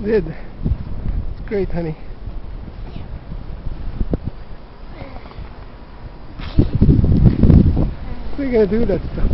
Did. It's great, honey. What are you gonna do with that stuff?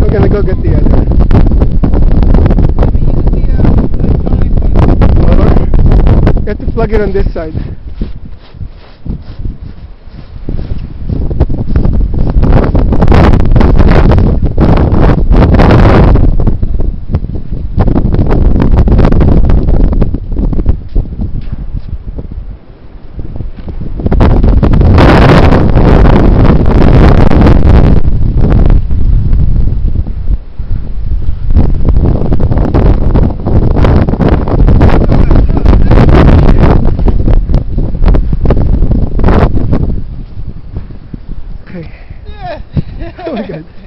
We're gonna go get the other motor. You have to plug it on this side. Okay. Oh my God.